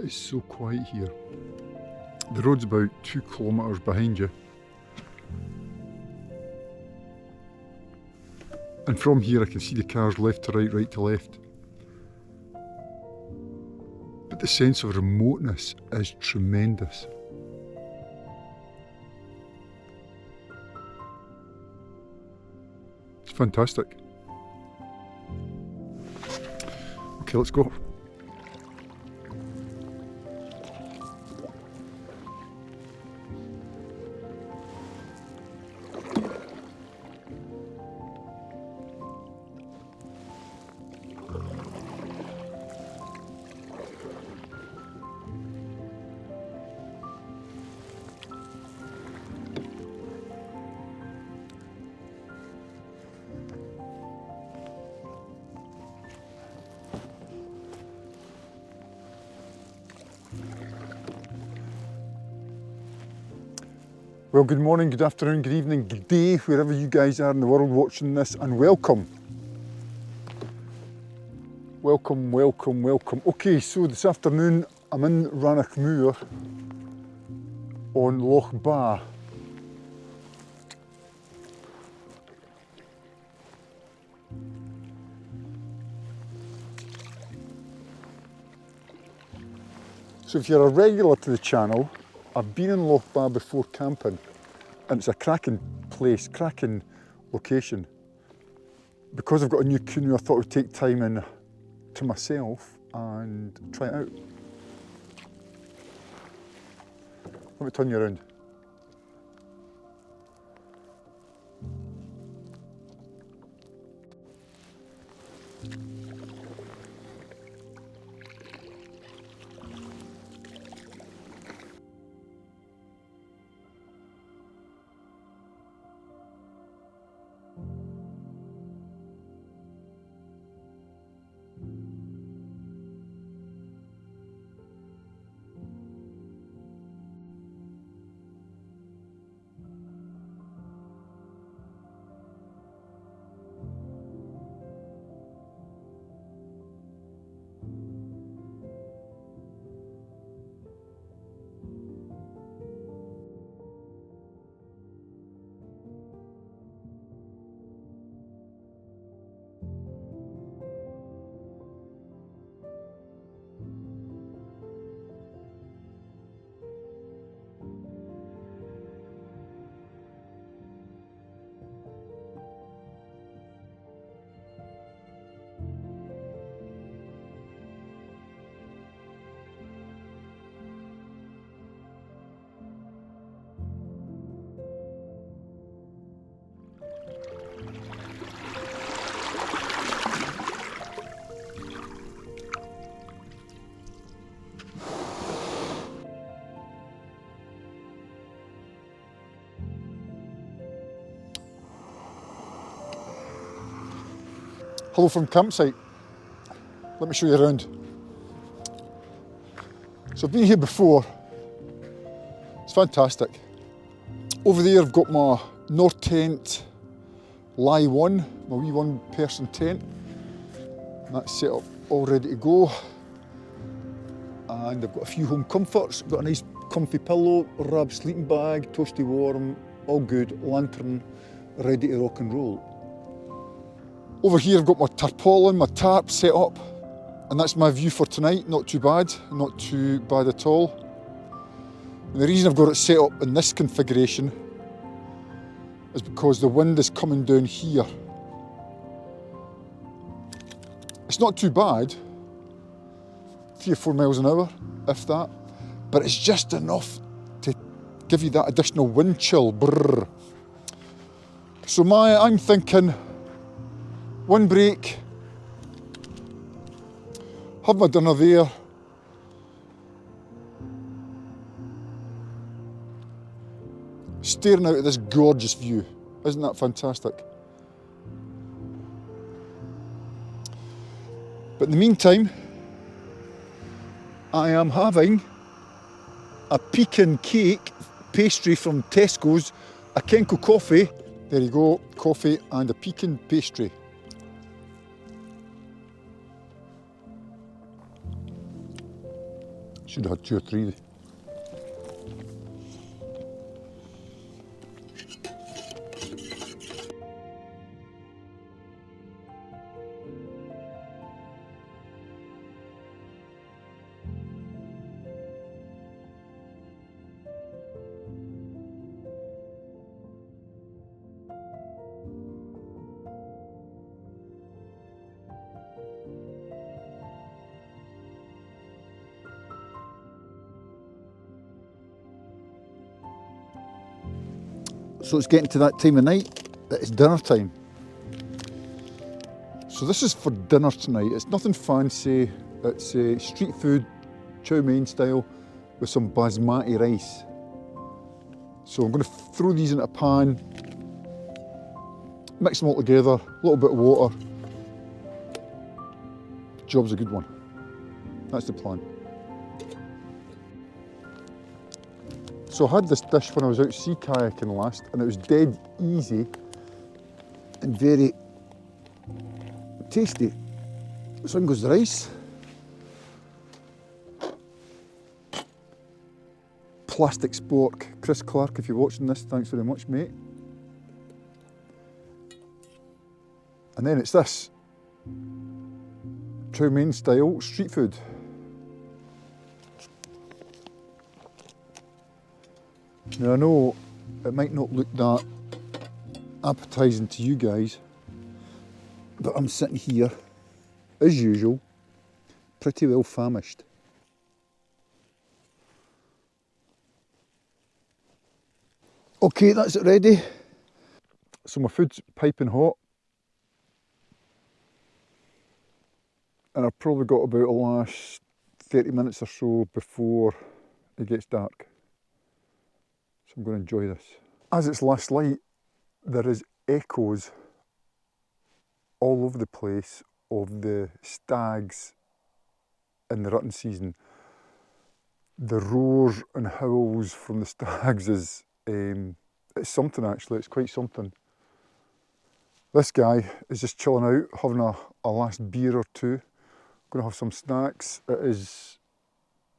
is so quiet here. The road's about 2 kilometres behind you. And from here I can see the cars left to right, right to left. But the sense of remoteness is tremendous. It's fantastic. Okay, let's go. Well, good morning, good afternoon, good evening, good day, wherever you guys are in the world watching this, and welcome. Welcome, welcome, welcome. Okay, so this afternoon I'm in Rannch Moore on Loch Ba. So if you're a regular to the channel, I've been in Loch Ba before camping, and it's a cracking place, cracking location. Because I've got a new canoe, I thought I would take time in to myself and try it out. Let me turn you around. Hello from campsite. Let me show you around. So I've been here before. It's fantastic. Over there I've got my North tent, Lie 1, my wee 1-person tent. And that's set up all ready to go. And I've got a few home comforts. I've got a nice comfy pillow, rab sleeping bag, toasty warm, all good, lantern, ready to rock and roll. Over here I've got my tarpaulin, my tarp set up, and that's my view for tonight. Not too bad at all. And the reason I've got it set up in this configuration is because the wind is coming down here. It's not too bad, 3 or 4 miles an hour, if that, but it's just enough to give you that additional wind chill. Brrr. So I'm thinking, one break, have my dinner there, staring out at this gorgeous view. Isn't that fantastic? But in the meantime, I am having a pecan cake pastry from Tesco's, a Kenko coffee. There you go, coffee and a pecan pastry. Should have had 2 or 3. So it's getting to that time of night that it's dinner time. So this is for dinner tonight. It's nothing fancy. It's street food, chow mein style, with some basmati rice. So I'm going to throw these in a pan, mix them all together, a little bit of water. Job's a good one. That's the plan. So I had this dish when I was out sea kayaking last, and it was dead easy and very tasty. So in goes the rice. Plastic spork. Chris Clark, if you're watching this, thanks very much, mate. And then it's this chow mein style street food. Now I know it might not look that appetising to you guys, but I'm sitting here, as usual, pretty well famished. Okay, that's it ready. So my food's piping hot. And I've probably got about the last 30 minutes or so before it gets dark. So I'm going to enjoy this. As it's last light, there is echoes all over the place of the stags in the rutting season. The roars and howls from the stags is it's something actually, it's quite something. This guy is just chilling out, having a last beer or two. Going to have some snacks. It is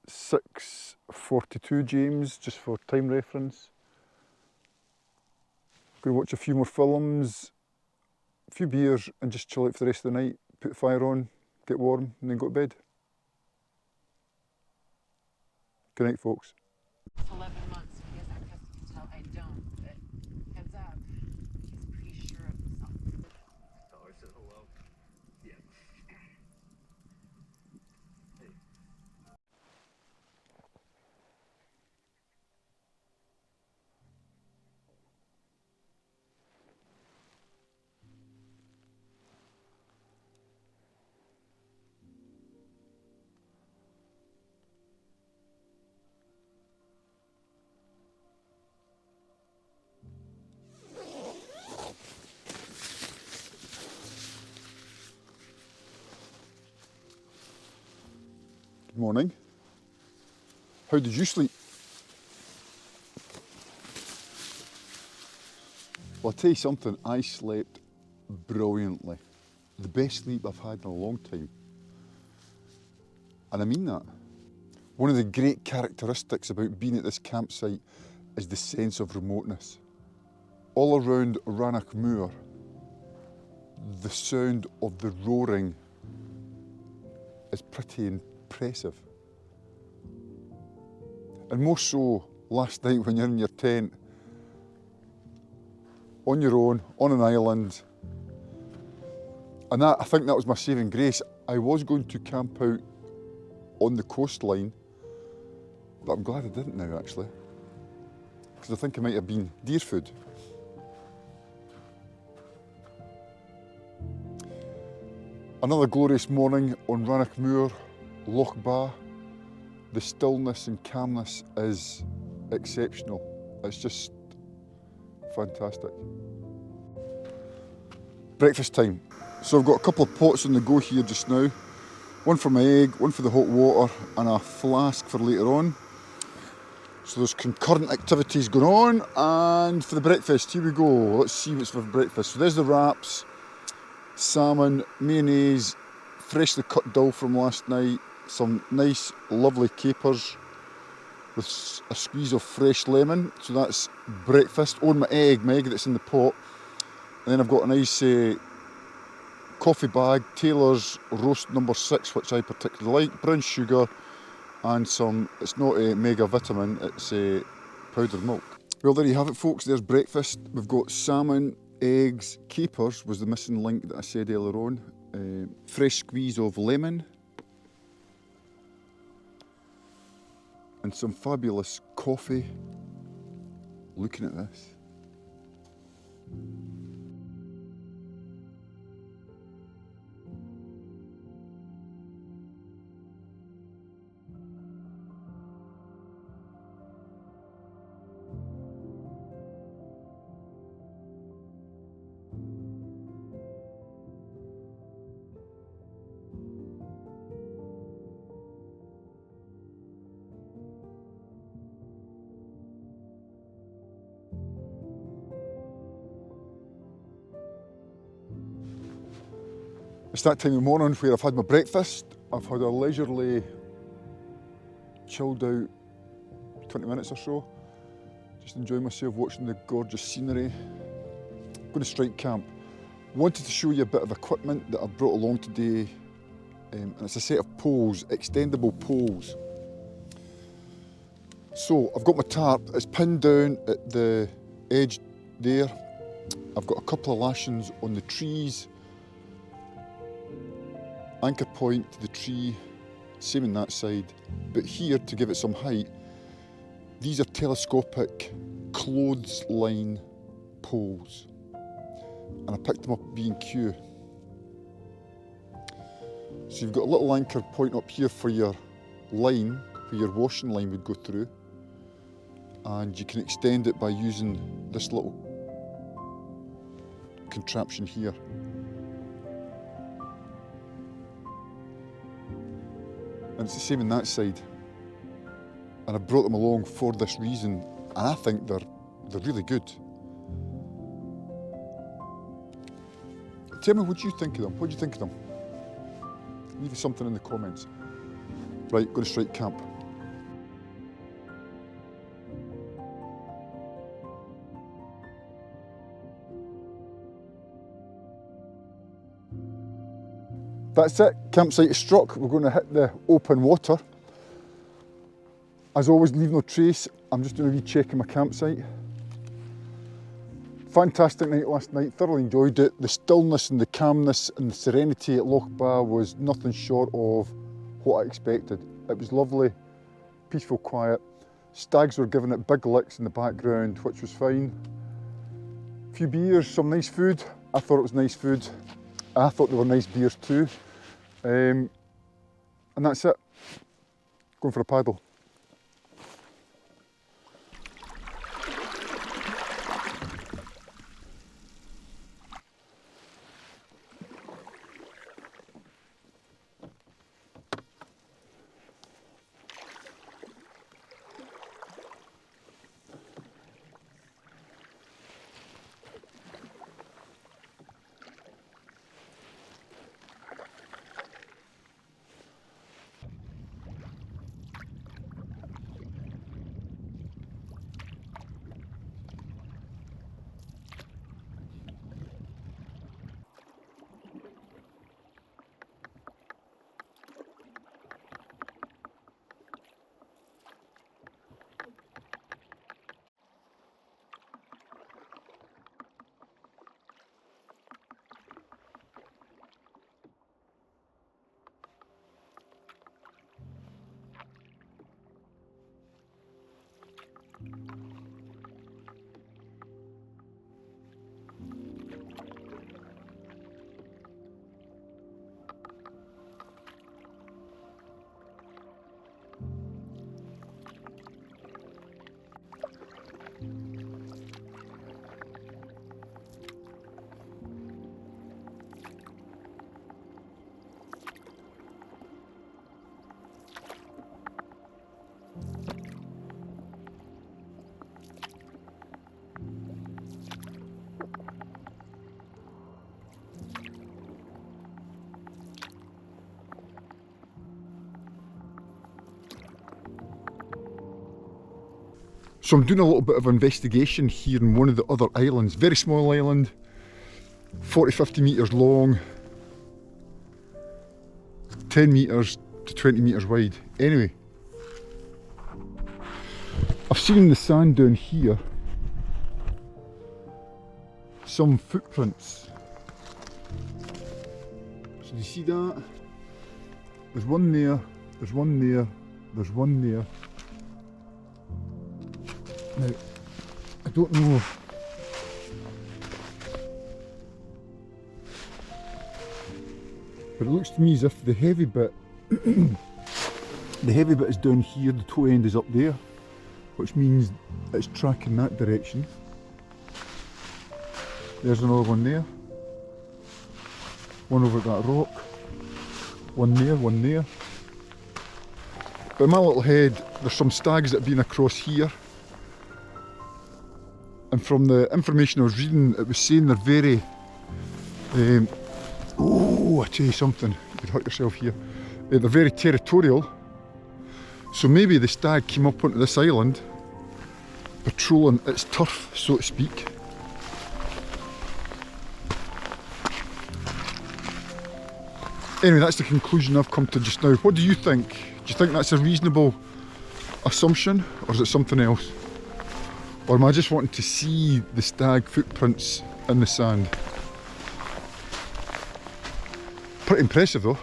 6:42, James, just for time reference. Going to watch a few more films, a few beers, and just chill out for the rest of the night. Put the fire on, get warm, and then go to bed. Good night, folks. 11 months. He has access to tell I don't, but heads up, he's pretty sure of himself. Tell her I said hello. Yeah. Hey. Good morning. How did you sleep? Well, I'll tell you something, I slept brilliantly. The best sleep I've had in a long time. And I mean that. One of the great characteristics about being at this campsite is the sense of remoteness. All around Rannch Moore, the sound of the roaring is pretty impressive. And more so last night when you're in your tent, on your own, on an island. And I think that was my saving grace. I was going to camp out on the coastline, but I'm glad I didn't now actually, because I think it might have been deer food. Another glorious morning on Rannch Moore, Loch Ba. The stillness and calmness is exceptional. It's just fantastic. Breakfast time. So I've got a couple of pots on the go here just now. One for my egg, one for the hot water, and a flask for later on. So there's concurrent activities going on, and for the breakfast, here we go. Let's see what's for breakfast. So there's the wraps, salmon, mayonnaise, freshly cut dill from last night, some nice lovely capers with a squeeze of fresh lemon. So that's breakfast. On my egg that's in the pot. And then I've got a nice coffee bag, Taylor's roast number 6, which I particularly like, brown sugar and some, it's not a mega vitamin, it's a powdered milk. Well, there you have it folks, there's breakfast. We've got salmon, eggs, capers was the missing link that I said earlier on, fresh squeeze of lemon and some fabulous coffee. Looking at this. It's that time of morning where I've had my breakfast, I've had a leisurely, chilled out 20 minutes or so, just enjoying myself watching the gorgeous scenery. I'm going to strike camp. Wanted to show you a bit of equipment that I've brought along today, and it's a set of poles, extendable poles. So I've got my tarp, it's pinned down at the edge there. I've got a couple of lashings on the trees, anchor point to the tree, same on that side. But here, to give it some height, these are telescopic clothesline poles. And I picked them up at B&Q. So you've got a little anchor point up here for your line, where your washing line would go through. And you can extend it by using this little contraption here. And it's the same on that side. And I brought them along for this reason, and I think they're really good. Tell me what you think of them. What do you think of them? Leave us something in the comments. Right, going to strike camp. That's it, campsite is struck. We're going to hit the open water. As always, leave no trace. I'm just doing a wee check in my campsite. Fantastic night last night, thoroughly enjoyed it. The stillness and the calmness and the serenity at Loch Ba was nothing short of what I expected. It was lovely, peaceful, quiet. Stags were giving it big licks in the background, which was fine. A few beers, some nice food. I thought it was nice food. I thought they were nice beers too. And that's it. Going for a paddle. So I'm doing a little bit of investigation here in one of the other islands. Very small island, 40-50 metres long, 10 metres to 20 metres wide. Anyway, I've seen in the sand down here some footprints. So do you see that? There's one there, there's one there, there's one there. Now, I don't know. But it looks to me as if the heavy bit, the heavy bit is down here, the toe end is up there, which means it's tracking that direction. There's another one there. One over at that rock. One there, one there. But in my little head, there's some stags that have been across here. And from the information I was reading, it was saying they're very... oh, I tell you something, you could hurt yourself here. They're very territorial. So maybe the stag came up onto this island, patrolling its turf, so to speak. Anyway, that's the conclusion I've come to just now. What do you think? Do you think that's a reasonable assumption, or is it something else? Or am I just wanting to see the stag footprints in the sand? Pretty impressive though.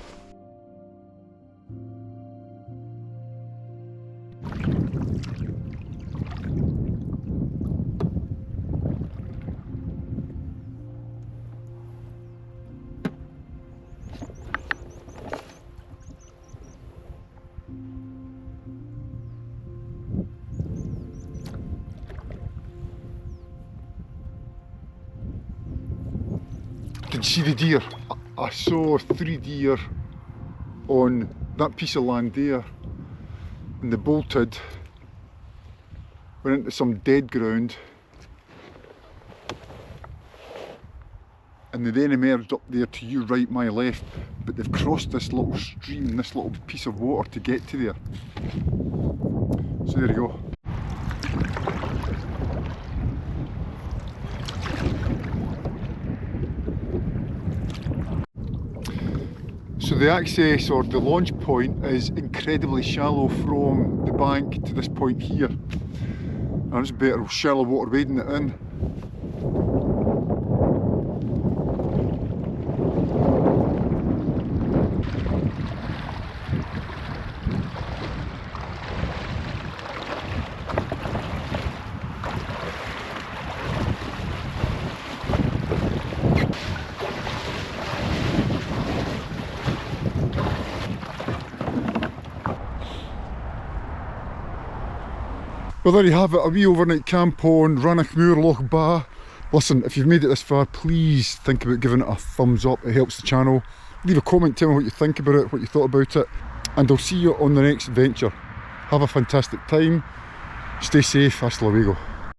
Did you see the deer? I saw 3 deer on that piece of land there, and they bolted, went into some dead ground, and they then emerged up there to your right, my left, but they've crossed this little stream, this little piece of water to get to there. So there you go. So the access or the launch point is incredibly shallow from the bank to this point here. And it's better shallow water wading it in. Well, there you have it, a wee overnight camp on Rannch Moore, Loch Ba. Listen, if you've made it this far, please think about giving it a thumbs up, it helps the channel. Leave a comment, tell me what you think about it, what you thought about it, and I'll see you on the next adventure. Have a fantastic time, stay safe, hasta luego.